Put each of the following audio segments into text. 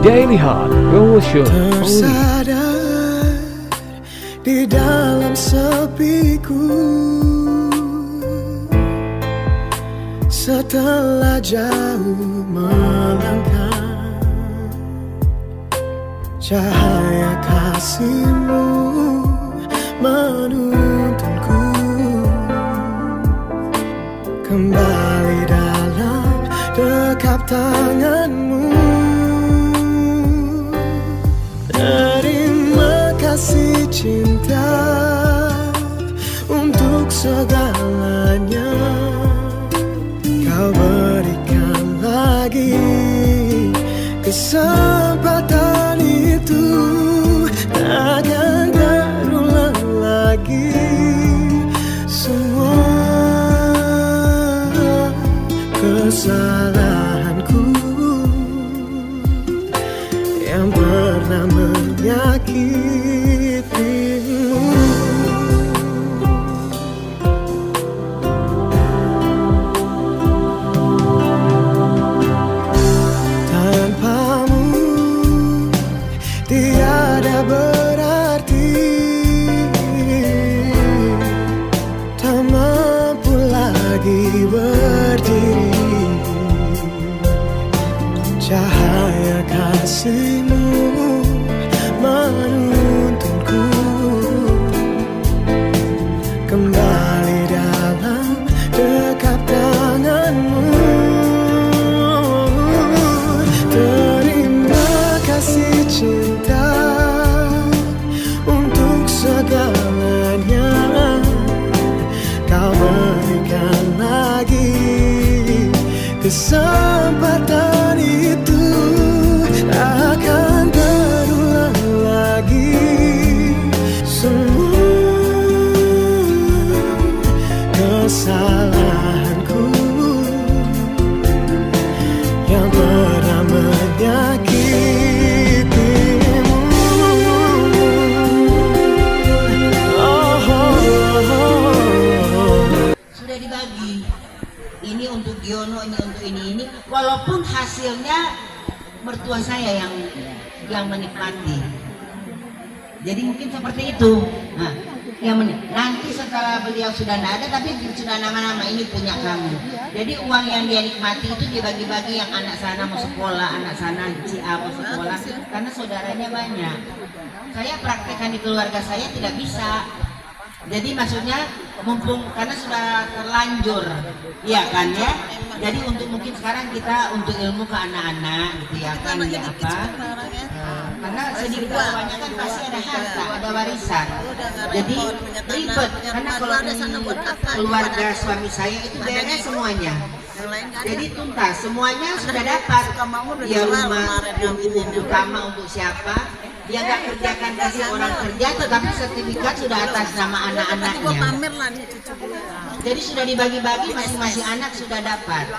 Daily Heart Promotion tersadar di dalam sepiku setelah jauh melangkah, cahaya kasih-Mu menuntunku kembali dalam dekap tangan-Mu. Terima kasih cinta untuk segalanya Kau berikan lagi kesempatan itu takkan terulang lagi semua kesalahanku yang pernah menyakitimu. Tanpamu tiada berarti, tak mampu lagi berdiri. Cahaya kasih-Mu menuntunku kembali dalam dekap tangan-Mu. Terima kasih cinta untuk segalanya Kau berikan lagi kesempatan itu akan terulang lagi semua kesalahanku yang pernah menyakitimu. Sudah dibagi. Ini untuk Giono, ini untuk ini. Walaupun hasilnya mertua saya yang menikmati. Jadi mungkin seperti itu. Nah, nanti setelah beliau sudah tidak ada, tapi sudah nama-nama ini punya kamu. Jadi uang yang dia nikmati itu dibagi-bagi, yang anak sana mau sekolah, anak sana si A mau sekolah, karena saudaranya banyak. Saya praktekkan di keluarga saya tidak bisa. Jadi maksudnya mumpung karena sudah terlanjur, iya kan ya. Jadi untuk mungkin sekarang kita untuk ilmu ke anak-anak gitu ya kan ya apa? Karena sedikit banyak kan pasti ada harta, ada warisan. Jadi ribet karena kalau di keluarga suami saya itu bayarnya semuanya. Jadi tuntas semuanya sudah dapat. Ya rumah utama untuk siapa? Dia nggak kerjakan kasih orang kerja, tetapi sertifikat sudah atas nama anak-anaknya. Jadi sudah dibagi-bagi, masing-masing anak sudah dapat.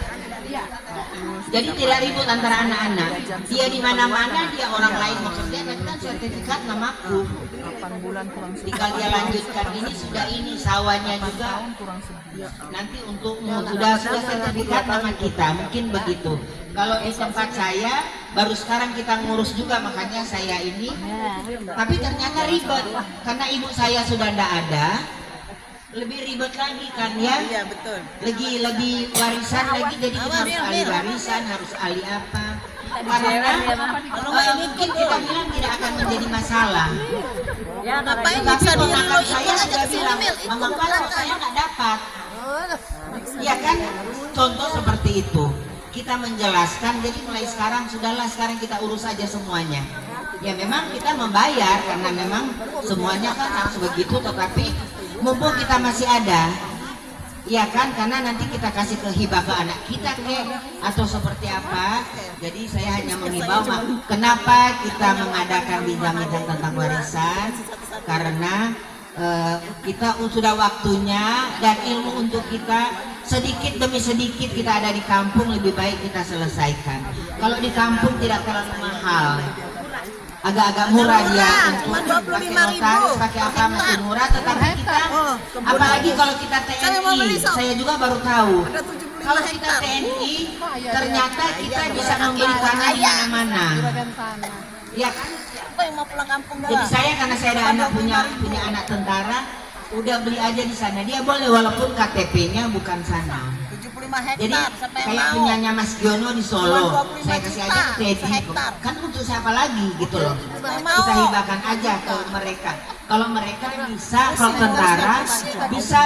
Jadi tidak ribut antara anak-anak. Dia di mana-mana, dia orang lain mau kerja, tapi kan sertifikat namaku. Jika dia lanjutkan ini sudah ini sawahnya juga. Nanti untukmu sudah sertifikat nama kita, mungkin begitu. Kalau di tempat saya baru sekarang kita ngurus juga, makanya saya ini. Tapi ternyata ribet karena ibu saya sudah tidak ada. Lebih ribet lagi kan ya? Iya betul. Lebih warisan lagi, jadi kita harus ahli warisan, harus ahli apa? Karena mungkin kita bilang tidak akan menjadi masalah. Ya, ngapain bisa ponakan saya sudah bilang, mama kalau saya nggak dapat. Iya kan? Contoh seperti itu. Kita menjelaskan, jadi mulai sekarang sudahlah, sekarang kita urus saja semuanya. Ya memang kita membayar karena memang semuanya kan harus begitu, tetapi mumpung kita masih ada, ya kan, karena nanti kita kasih ke hibah ke anak kita atau seperti apa. Jadi saya hanya mengimbau, kenapa kita mengadakan bincang-bincang tentang warisan, karena kita sudah waktunya dan ilmu untuk kita sedikit demi sedikit kita ada di kampung, lebih baik kita selesaikan. Kalau di kampung tidak terlalu mahal, agak-agak murah dia untuk pakai notaris, pakai apa masih murah, tetapi kita apalagi kalau kita TNI, saya juga baru tahu kalau kita TNI ternyata kita bisa membeli tanah di mana-mana. Iya kan? Apa yang mau pulang kampung dah? Jadi saya karena saya ada anak punya anak tentara, udah beli aja di sana. Dia boleh walaupun KTP-nya bukan sana. 75 hektar, Jadi siapa yang kayak mau? punyanya Mas Giono di Solo, 25 saya kasih aja ke Teddy. sehektar. Kan untuk siapa lagi gitu loh? Mau. Kita hibahkan aja ke mereka. Kalau mereka bisa, kalau tentara bisa.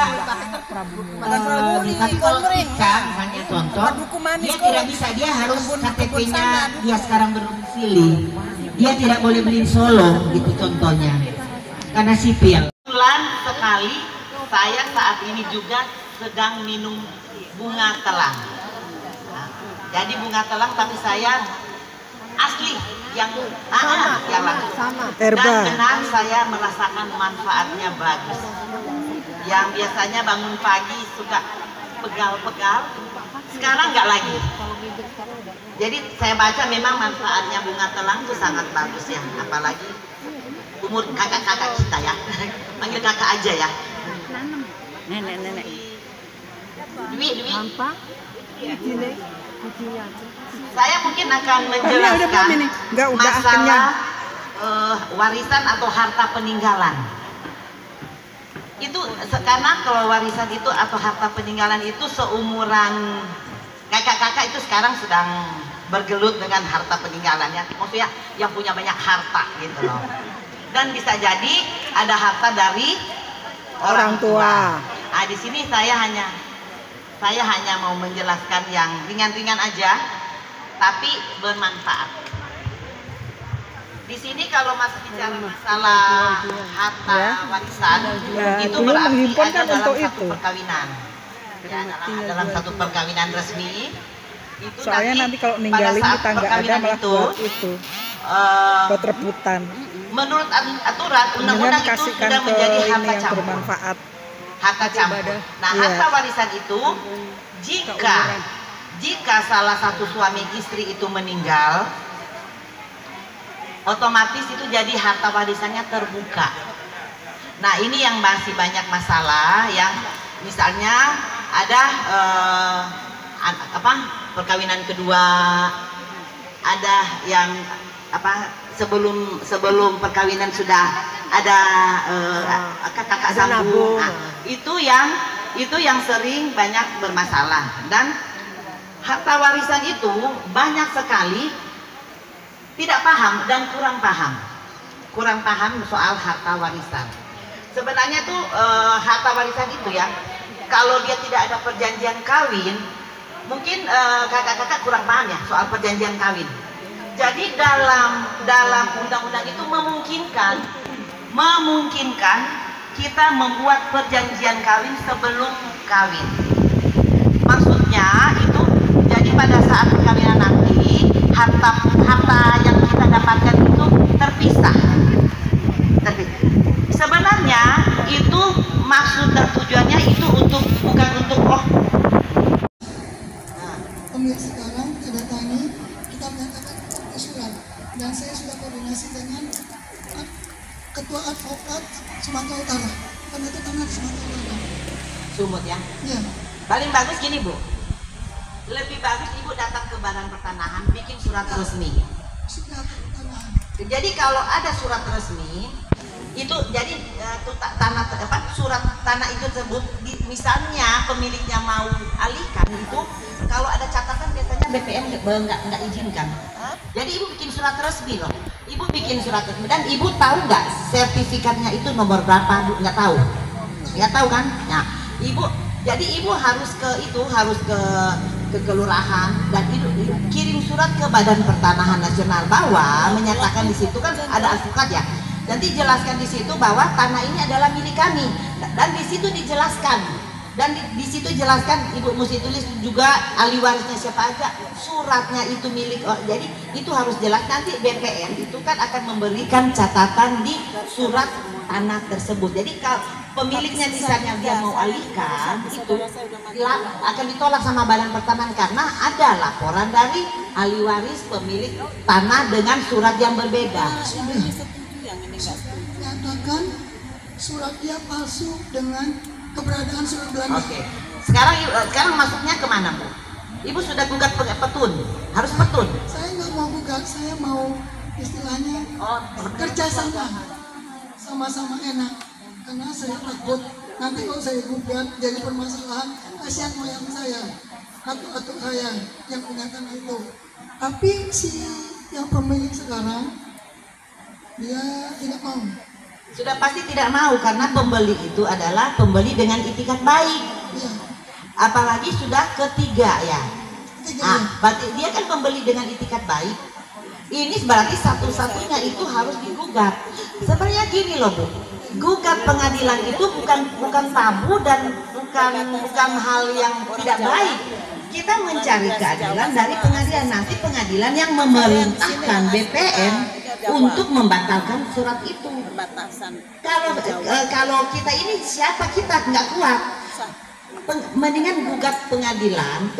Tapi kalau kita misalnya contoh, dia tidak bisa, dia harus KTP-nya dia sekarang berdomisili. Dia tidak boleh beli di Solo, gitu contohnya. Karena sipil. Bulan sekali saya saat ini juga sedang minum bunga telang. Nah, jadi bunga telang tapi saya asli yang langsung. Dan benar saya merasakan manfaatnya bagus. Yang biasanya bangun pagi suka pegal-pegal, sekarang nggak lagi. Jadi saya baca memang manfaatnya bunga telang itu sangat bagus ya, apalagi umur kakak-kakak kita ya. Panggil kakak aja ya. Nenek. Dwi. Saya mungkin akan menjelaskan masalah warisan atau harta peninggalan. Itu karena kalau warisan itu atau harta peninggalan itu seumuran kakak-kakak itu sekarang sedang bergelut dengan harta peninggalannya. Maksudnya yang punya banyak harta gitu loh. Dan bisa jadi ada harta dari orang tua. Nah, di sini saya hanya mau menjelaskan yang ringan-ringan aja, tapi bermanfaat. Di sini kalau masih bicara masalah harta warisan, itu berarti ada dalam satu perkawinan. Ya, dalam satu perkawinan resmi. Itu soalnya nanti kalau ninggalin kita nggak ada malah buat itu buat rebutan. Menurut aturan undang-undang itu sudah menjadi harta yang campur. bermanfaat. Harta campur. Nah, harta warisan itu jika salah satu suami istri itu meninggal, otomatis itu jadi harta warisannya terbuka. Nah, ini yang masih banyak masalah, yang misalnya ada perkawinan kedua, ada yang sebelum perkawinan sudah ada kakak sambung. Nah, itu yang sering banyak bermasalah, dan harta warisan itu banyak sekali tidak paham dan kurang paham soal harta warisan. Sebenarnya tuh harta warisan itu ya, kalau dia tidak ada perjanjian kawin, mungkin kakak-kakak kurang paham ya soal perjanjian kawin. Jadi dalam undang-undang itu memungkinkan kita membuat perjanjian kawin sebelum kawin. Maksudnya itu jadi pada saat perkawinan nanti harta yang kita dapatkan itu terpisah. Sebenarnya itu maksud dan tujuannya itu bukan untuk Pemirsa sekarang kedatangi kita menyatakan usulan, dan saya sudah koordinasi dengan Ketua Advokat Sumatera Utara, karena itu tanah di Sumatera Utara. Sumut ya? Iya. Paling bagus gini Bu, lebih bagus Ibu datang ke Badan Pertanahan bikin surat resmi. Surat pertanahan. Jadi kalau ada surat resmi itu jadi surat tanah itu tersebut misalnya pemiliknya mau alihkan itu, kalau ada catatan biasanya BPN nggak izinkan. Jadi Ibu bikin surat resmi loh. Ibu bikin surat resmi, dan Ibu tahu nggak sertifikatnya itu nomor berapa? Nggak tahu kan? Nah, Ibu harus ke kelurahan, dan Ibu kirim surat ke Badan Pertanahan Nasional bahwa menyatakan di situ kan ada advokat ya. Nanti jelaskan di situ bahwa tanah ini adalah milik kami, dan di situ dijelaskan, Ibu mesti tulis juga ahli warisnya siapa aja, suratnya itu milik. Jadi itu harus jelas. Nanti BPN itu kan akan memberikan catatan di surat tanah tersebut. Jadi kalau pemiliknya misalnya dia mau alihkan, itu akan ditolak sama Badan Pertanahan karena ada laporan dari ahli waris pemilik tanah dengan surat yang berbeda. Nyatakan surat dia palsu dengan keberadaan surat Belanda. Oke. Sekarang masuknya kemana Bu? Ibu sudah gugat petun, harus petun. Saya nggak mau gugat. saya mau istilahnya kerja sama-sama enak, karena saya takut nanti kalau saya gugat jadi permasalahan, kasihan moyang saya, atuk-atuk saya yang punya tanah itu. Tapi si yang pemilik sekarang dia tidak mau. Sudah pasti tidak mau, karena pembeli itu adalah pembeli dengan itikat baik. Iya. Apalagi sudah ketiga ya. Ketiga. Berarti dia kan pembeli dengan itikat baik. Ini berarti satu-satunya itu harus digugat. Sebenarnya gini loh Bu, gugat pengadilan itu bukan tabu dan bukan hal yang tidak baik. Kita mencari keadilan dari pengadilan. Nanti pengadilan yang memerintahkan BPN untuk membatalkan surat itu. Kalau kita ini siapa, kita nggak kuat, mendingan gugat pengadilan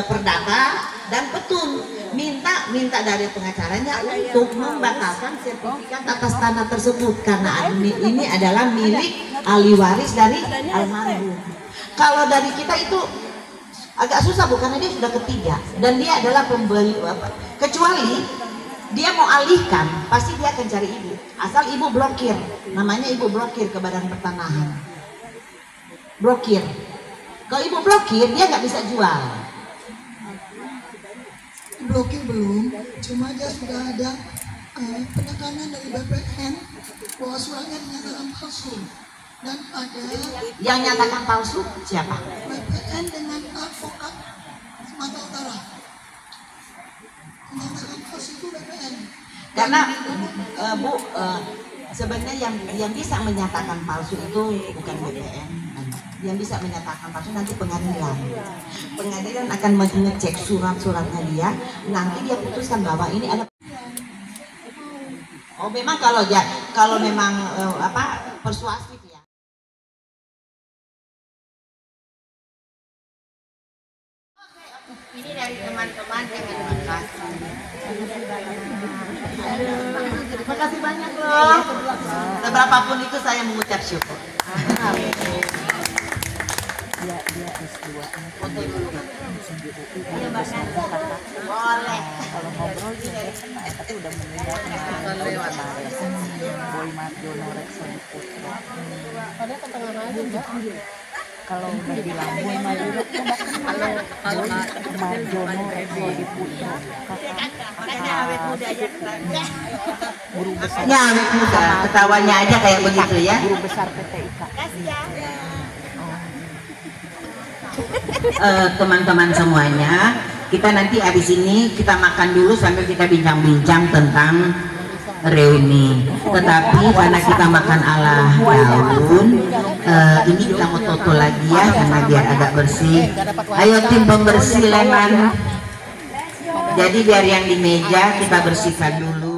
perdata dan petun, minta dari pengacaranya untuk membatalkan sertifikat atas tanah tersebut, karena ini adalah milik ahli waris dari almarhum. Kalau dari kita itu agak susah Bu, karena dia sudah ketiga dan dia adalah pembeli, kecuali dia mau alihkan, pasti dia akan cari ibu, asal ibu blokir, namanya ibu blokir ke badan pertanahan, blokir. Kalau ibu blokir, dia nggak bisa jual. Blokir belum, cuma dia sudah ada penekanan dari BPN bahwa suratnya dinyatakan palsu, dan ada yang nyatakan palsu siapa? BPN dengan advokat Sumatera Utara. Menyatakan palsu itu BPN. Karena Bu, sebenarnya yang bisa menyatakan palsu itu bukan BPN. Yang bisa menyatakan palsu nanti pengadilan. Pengadilan akan mengecek surat-suratnya dia, nanti dia putuskan bahwa ini ada. Oh, memang kalau memang persuasif ya. Ini dari teman-teman yang terima kasih. Terima kasih banyak loh. Seberapapun itu saya mengucap syukur. Dia S2 foto dulu kan boleh kalau ngobrol tapi udah meninggal kemarin Boy Marjono Rekson Putra kalau udah bilang Boy Marjono kalau Marjono Rekson Putra guru besar ya awet muda, ketawanya aja kayak begitu ya, guru besar PT IKA. Teman-teman semuanya, kita nanti habis ini kita makan dulu sambil kita bincang-bincang tentang reuni. Tetapi karena kita makan ala daun, ini kita mau toto lagi ya, karena biar agak bersih. Ayo tim pembersih lemon. Jadi biar yang di meja kita bersihkan dulu.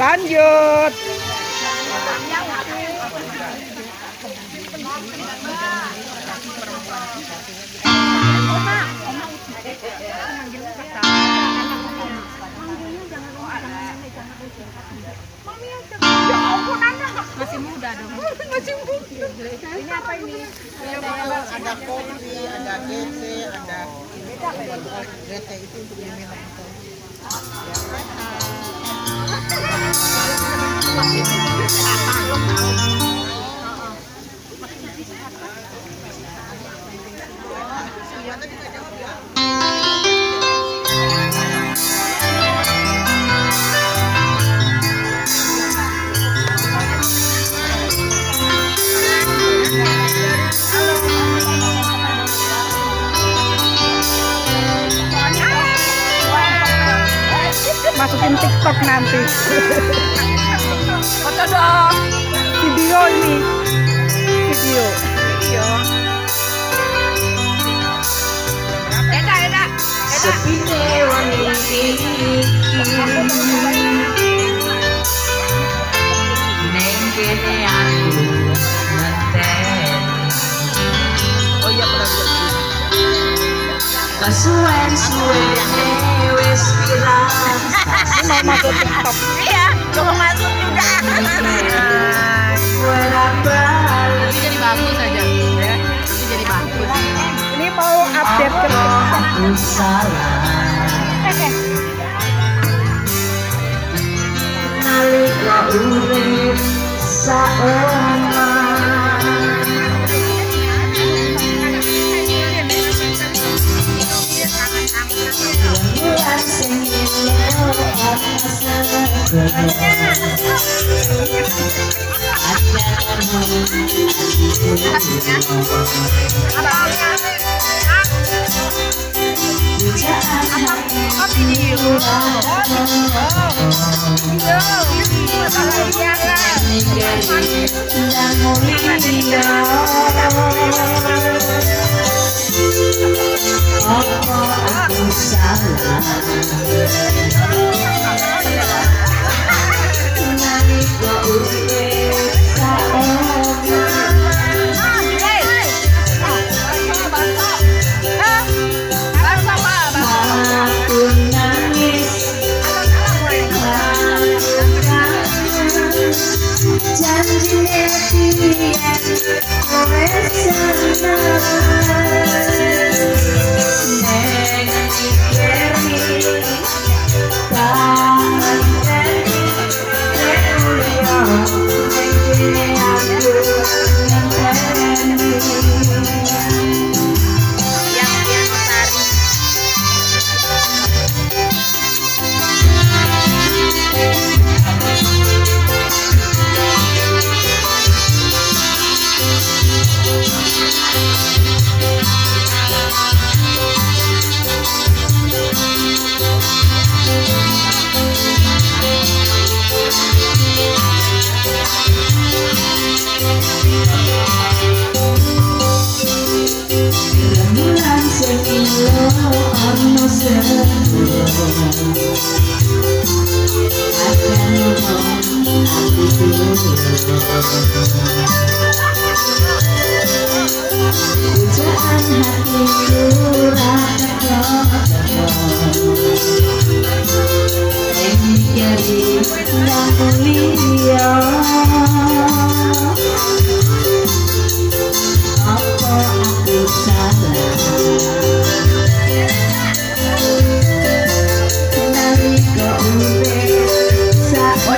Lanjut. Masih muda dong. Masih muda. Ini apa ini? Ada kopi, ada GC, ada GT itu untuk diminum. TikTok nanti. Foto dong. Video ini. Video. Eda. Sepine wangi neng kene aku ngeten. Oh iya benar. Kesuwen-suwene wis pirang. Ini mau masuk TikTok. Iya, coba masuk juga. Ora bali Jadi bagus aja, ya. Ini jadi bagus. Ini mau update ke TikTok. aku salah. Nalika urip saoma bulan sing ilo aku salah. Nalika urip saoma aku nangis janjine biyen kowe seneng neng iki rembulan sing ilo ana sepuro akan aku pujaan hatiku rata ini jadi nang liya apa aku salah nalika urip saoma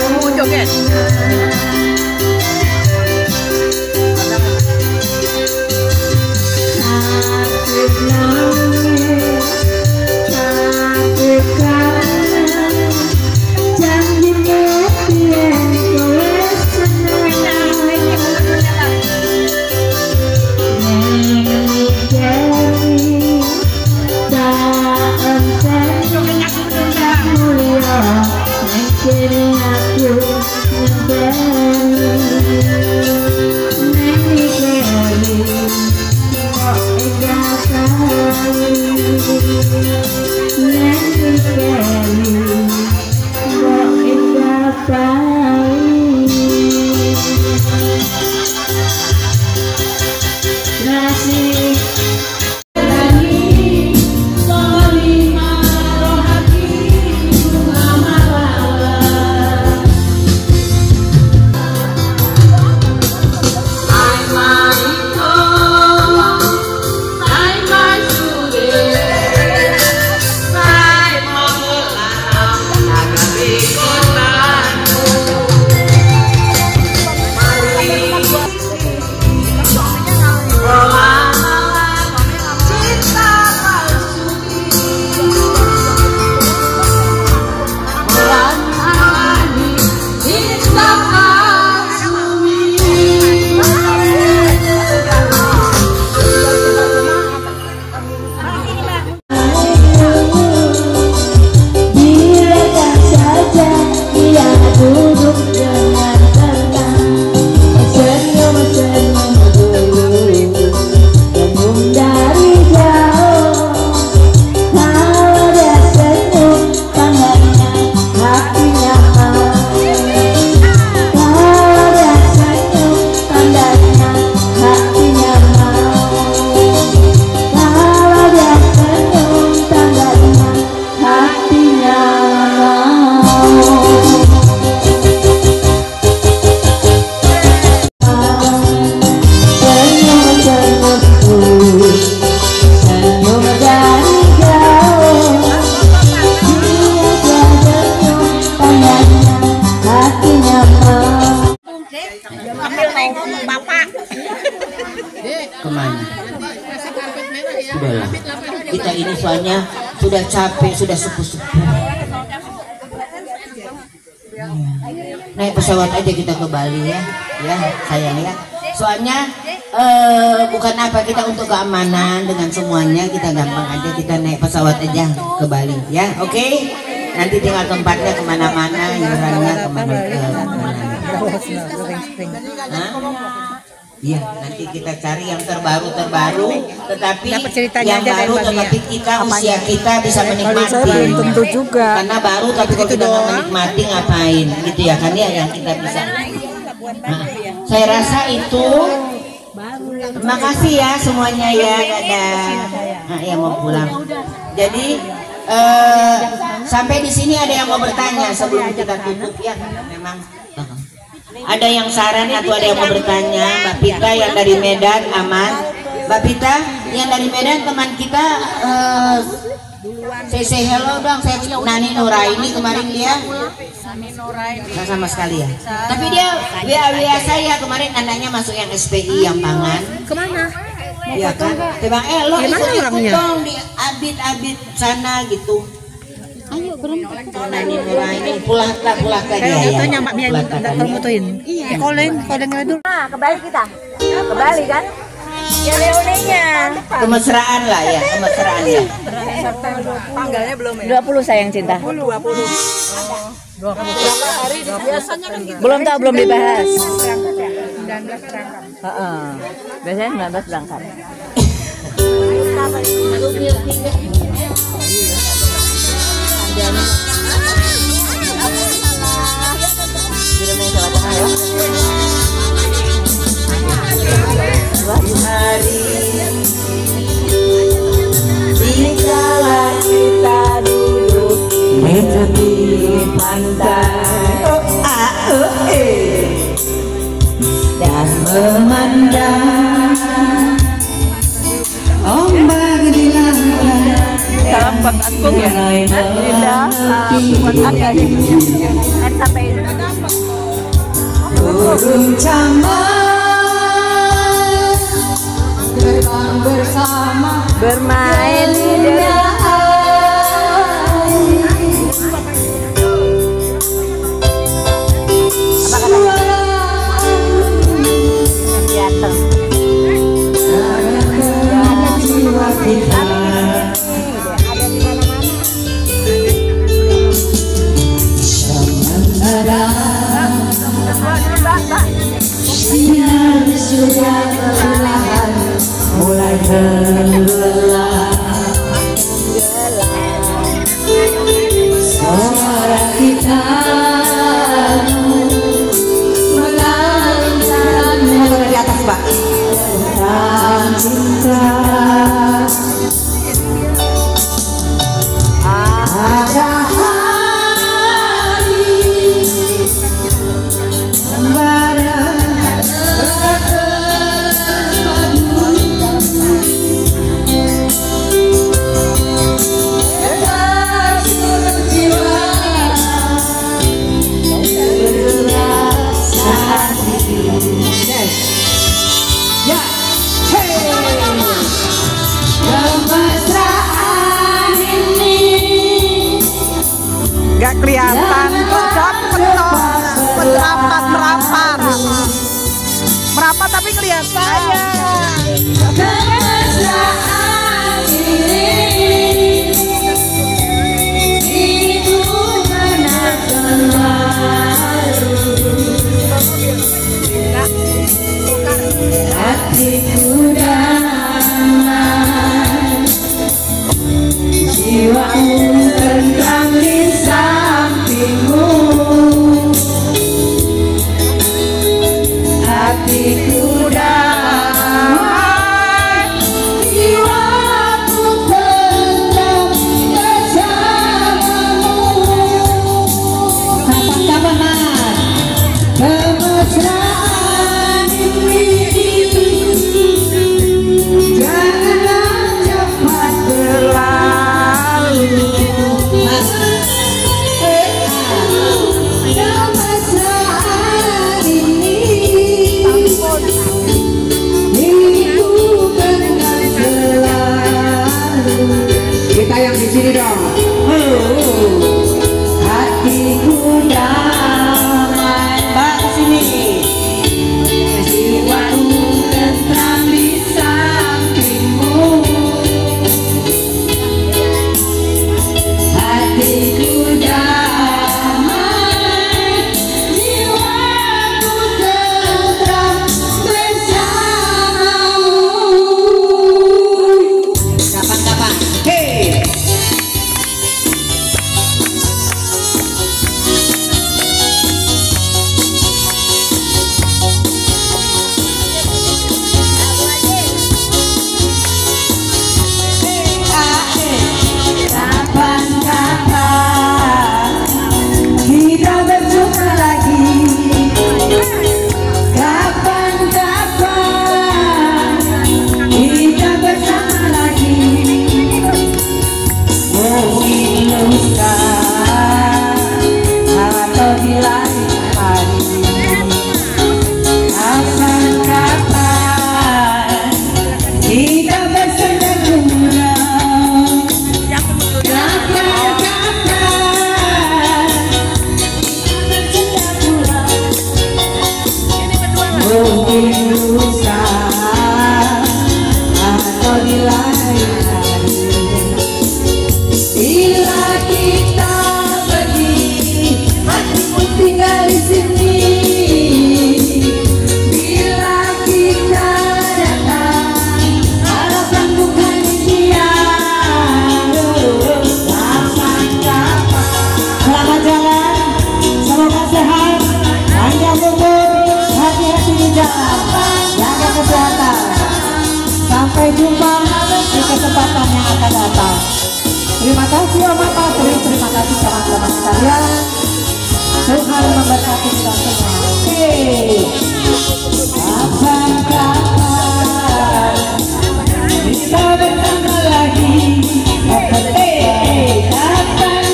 nengok bapak. Kemana? Sudahlah. Kita ini soalnya sudah capek, sudah sepuh-sepuh. Naik pesawat aja kita ke Bali ya, ya sayang ya. Soalnya bukan apa, kita untuk keamanan dengan semuanya, kita gampang aja, kita naik pesawat aja ke Bali ya, oke? Nanti tinggal tempatnya kemana-mana, iurannya kemana. Iya, nanti kita cari yang terbaru, tetapi yang baru, tetapi kita usia kita bisa menikmati. Tentu juga. Karena baru tapi kalau kita nggak menikmati ngapain, gitu ya kan ya, yang kita bisa. Nah, saya rasa itu. Terima kasih ya semuanya ya, dadah. Nah, yang mau pulang. Jadi sampai di sini ada yang mau bertanya sebelum kita tutup ya, memang. Ada yang saran atau ada yang mau bertanya? Mbak Pita yang dari Medan aman. Mbak Pita yang dari Medan teman kita say hello dong. Saya Nani Nuraini kemarin dia nggak sama sekali ya. Tapi dia WA saya kemarin anaknya masuk yang SPI yang pangan. Kemana? Iya kan? Bang lo ikut dong di Abid sana gitu. Ayo berempat. Nani Nuraini pulang dia ya. Tanya Mbak Mia datang motoin. Iya. Koleng dulu. Nah, ke Bali kita. Ke Bali kan? Ya Leonenya. Kemesraan lah ya, kemesraan ya. Tanggalnya belum ya? 20 sayang cinta. 20. Berapa hari biasanya kan gitu. Belum tahu, belum dibahas. 19 berangkat. Heeh. Biasanya 19 berangkat. Suatu hari dikala kita duduk di tepi pantai dan memandang ombak di lautan. Tempat aku ya. Sampai burung camar terbang bersama bermain di sinar surya perlahan mulai tenggelam. Suara kita mengalunkan di atas Pak tentang cinta. Ada hari membara Gak kelihatan, dapet dong, merapat, merapat tapi kelihatan. kemesraan ini itu benar selalu hatiku damai, jiwamu tentram di sampingmu, hatiku damai, jiwaku mungkin lusa atau di lain hari. Bila kita pergi, hatimu tinggal di sini. Bila kita datang, harapan bukan impian. Kapan-kapan. Selamat jalan, semoga sehat, panjang umur, hati-hati di jalan, jaga kesehatan. Sampai jumpa di kesempatan yang akan datang. Terima kasih Om Papa, terima kasih teman-teman sekalian. Tuhan memberkati kita semua. Kapan-kapan kita bersama lagi. Kapan-kapan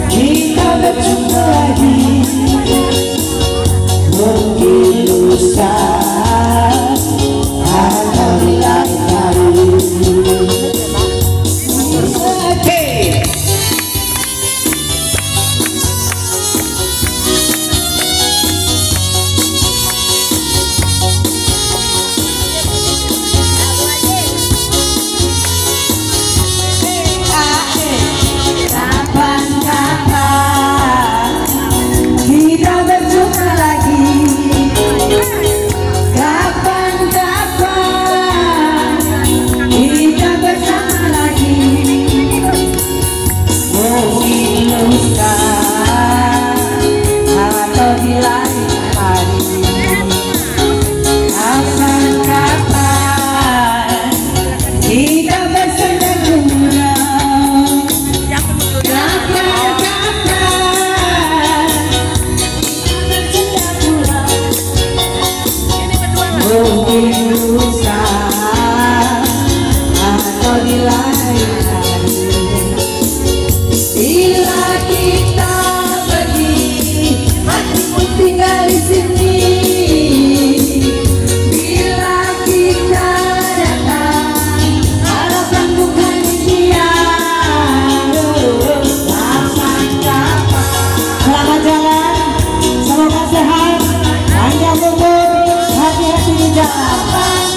kita berjumpa lagi. Mungkin lusa atau di lain hari.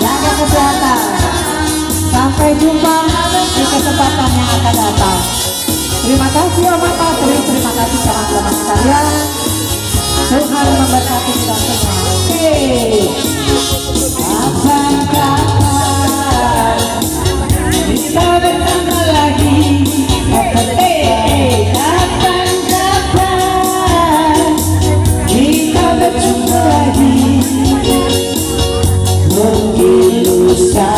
Jaga kesehatan. Sampai jumpa di kesempatan yang akan datang. Terima kasih Om Papa, terima kasih teman-teman sekalian. Tuhan memberkati kita semua. Kapan-kapan kita bersama lagi. Kapan-kapan kita berjumpa lagi. Mungkin lusa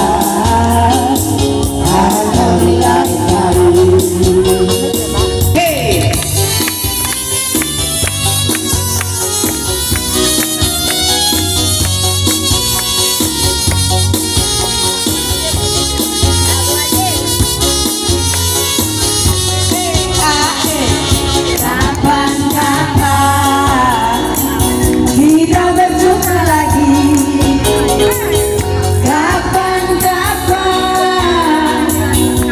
atau di lain hari. Kapan-kapan kita berjumpa lagi. Kapan-kapan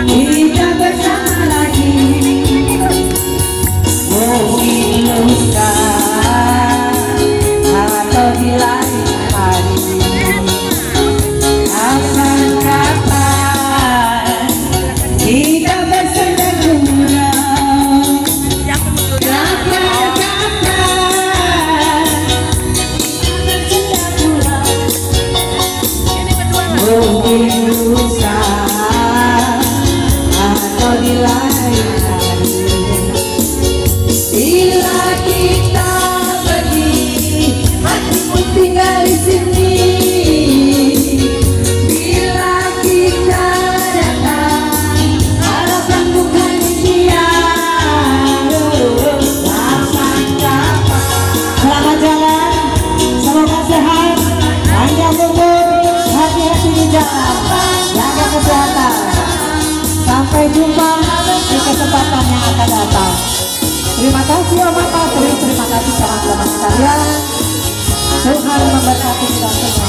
kita bersama lagi. Mungkin lusa atau di lain hari. Kapan-kapan kita bersenda gurau. Kapan-kapan bersenda gurau. Mungkin lusa atau di lain hari. Bila kita pergi, hatimu tinggal di sini. Bila kita datang, harapan bukan impian. Kapan-kapan. Selamat jalan, semoga sehat, panjang umur, hati-hati di jalan, jaga kesehatan. Sampai jumpa di kesempatan yang akan datang. Terima kasih Om Papa, terima kasih teman-teman sekalian. Tuhan memberkati kita semua.